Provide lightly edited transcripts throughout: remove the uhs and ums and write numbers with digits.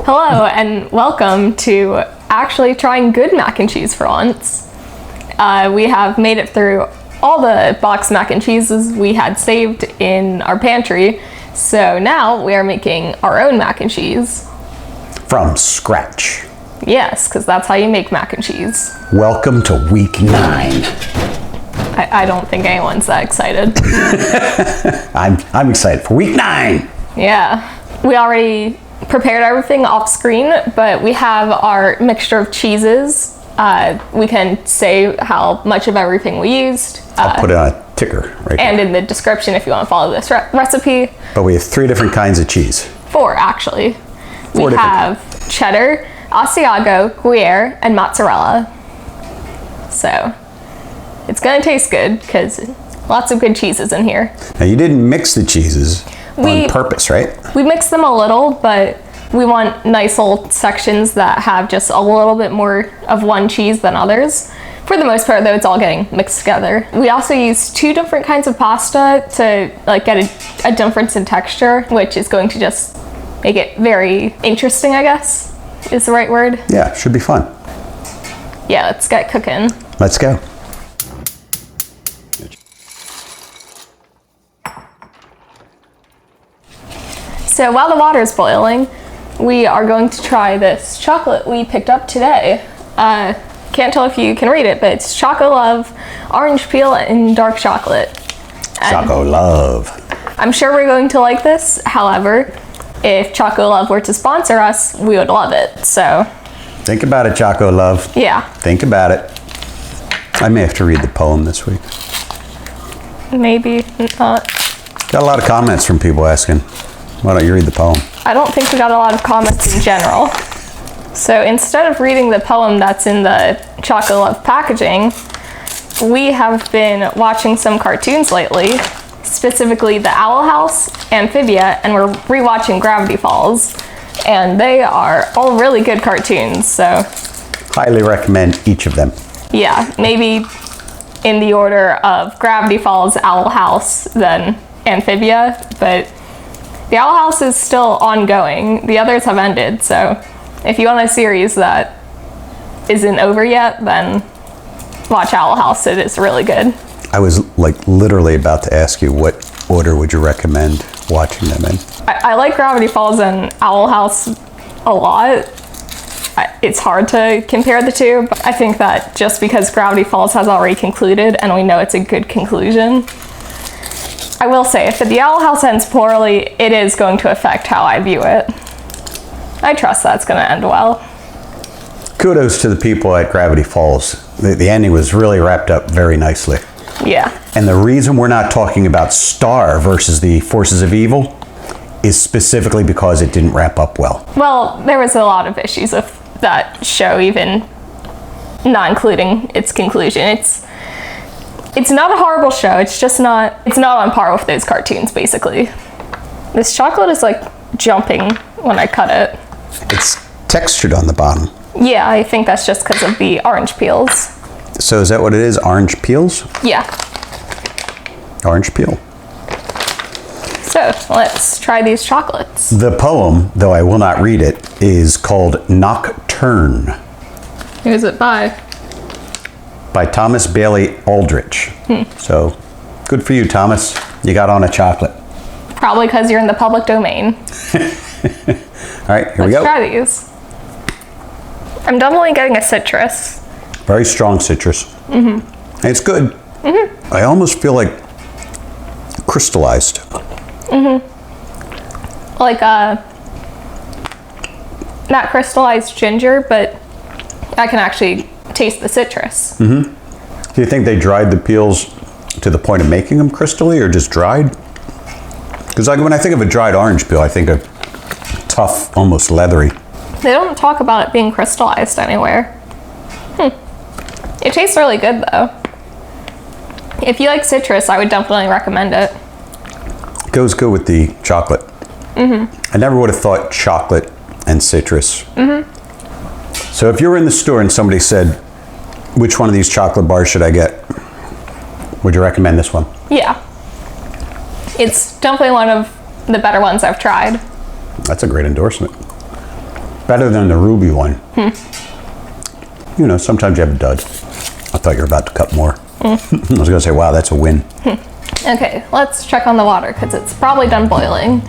Hello and welcome to actually trying good mac and cheese for once. We have made it through all the boxed mac and cheeses we had saved in our pantry, so now we are making our own mac and cheese. From scratch. Yes, because that's how you make mac and cheese. Welcome to week 9. I don't think anyone's that excited. I'm excited for week 9. Yeah. We already prepared everything off screen, but we have our mixture of cheeses. We can say how much of everything we used. I'll put it on a ticker right And here. in the description if you want to follow this recipe. But we have 3 different kinds of cheese. 4, actually. 4 we have cheddar, Asiago, Gruyere, and mozzarella. So it's gonna taste good because lots of good cheeses in here. Now you didn't mix the cheeses on purpose, right? We mixed them a little, but we want nice little sections that have just a little bit more of one cheese than others. For the most part though, it's all getting mixed together. We also use 2 different kinds of pasta to get a difference in texture, which is going to just make it very interesting, I guess, is the right word. Yeah, should be fun. Yeah, let's get cooking. Let's go. So while the water is boiling, we are going to try this chocolate we picked up today. Can't tell if you can read it, but it's Chocolove, orange peel, and dark chocolate. Chocolove. I'm sure we're going to like this. However, if Chocolove were to sponsor us, we would love it. So Think about it, Chocolove. yeah, Think about it. I may have to read the poem this week. maybe not. Got a lot of comments from people asking, why don't you read the poem? I don't think we got a lot of comments in general. So instead of reading the poem that's in the Chocolove packaging, we have been watching some cartoons lately, specifically The Owl House, Amphibia, and we're rewatching Gravity Falls. And they are all really good cartoons, so Highly recommend each of them. yeah, maybe in the order of Gravity Falls, Owl House, then Amphibia, but the Owl House is still ongoing. The others have ended, so if you want a series that isn't over yet, then watch Owl House. It is really good. I was literally about to ask you what order would you recommend watching them in? I like Gravity Falls and Owl House a lot. It's hard to compare the two, but I think that just because Gravity Falls has already concluded and we know it's a good conclusion, I will say, if the Owl House ends poorly, it is going to affect how I view it. I trust that's going to end well. Kudos to the people at Gravity Falls. The ending was really wrapped up very nicely. Yeah. And the reason we're not talking about Star versus the Forces of Evil is specifically because it didn't wrap up well. Well, there was a lot of issues with that show, even not including its conclusion. It's not a horrible show, it's not on par with those cartoons, basically. This chocolate is jumping when I cut it. It's textured on the bottom. Yeah, I think that's just because of the orange peels. So is that what it is? Orange peels? Yeah. Orange peel. So let's try these chocolates. The poem, though I will not read it, is called Nocturne Who's it by? by Thomas Bailey Aldrich. So good for you, Thomas. You got on a chocolate. Probably because you're in the public domain. All right, here we Let's go. try these. I'm definitely getting a citrus. Very strong citrus. Mm-hmm. It's good. Mm-hmm. I almost feel like crystallized. Mm-hmm. Not crystallized ginger, but I can actually taste the citrus. Mm-hmm. Do you think they dried the peels to the point of making them crystally, or just dried? Because when I think of a dried orange peel, I think of tough, almost leathery. They don't talk about it being crystallized anywhere. It tastes really good though. If you like citrus, I would definitely recommend it. Goes good with the chocolate. Mm-hmm. I never would have thought chocolate and citrus. Mm-hmm. So if you were in the store and somebody said, which one of these chocolate bars should I get? Would you recommend this one? Yeah. It's definitely one of the better ones I've tried. That's a great endorsement. Better than the ruby one. You know, sometimes you have a dud. I thought you were about to cut more. I was going to say, wow, that's a win. Okay, let's check on the water because it's probably done boiling.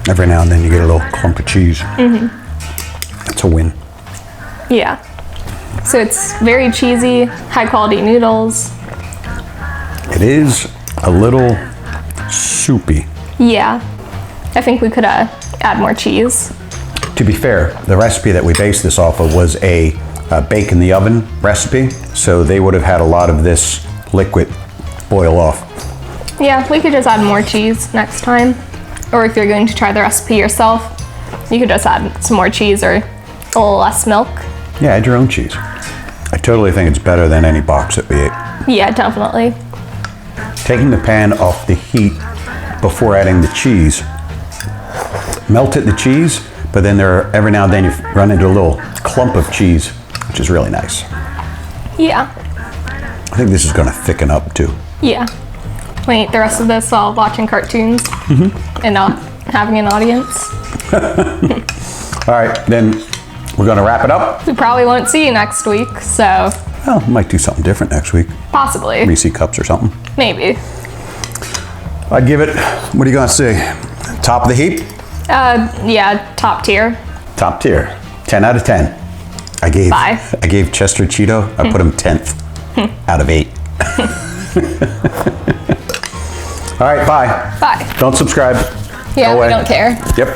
Every now and then you get a little clump of cheese. That's a win. Yeah. So it's very cheesy, high quality noodles. It is a little soupy. Yeah. I think we could add more cheese. To be fair, the recipe that we based this off of was a bake in the oven recipe, so they would have had a lot of this liquid boil off. Yeah, we could just add more cheese next time. Or if you're going to try the recipe yourself, you could just add some more cheese or a little less milk. Yeah, add your own cheese. I totally think it's better than any box that we ate. Yeah, definitely. Taking the pan off the heat before adding the cheese, melted the cheese, but then every now and then you run into a little clump of cheese, which is really nice. Yeah. I think this is going to thicken up too. Yeah. We eat the rest of this while watching cartoons and not having an audience. All right, then we're going to wrap it up. We probably won't see you next week, so Well, we might do something different next week. possibly. Reese cups or something. Maybe. I'd give it, what are you going to say? Top of the heap? Yeah, top tier. Top tier. 10 out of 10. I gave Chester Cheeto, I put him 10th out of 8. All right, bye. Bye. Don't subscribe. Yeah, Go we away. don't care. Yep.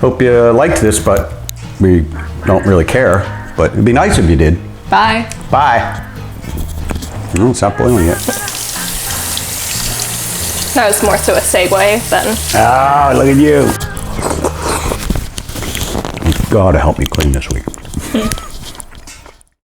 Hope you liked this, but we don't really care. But it'd be nice if you did. Bye. Bye. No, it's not boiling yet. That was more so a segue than... Ah, look at you. You gotta help me clean this week.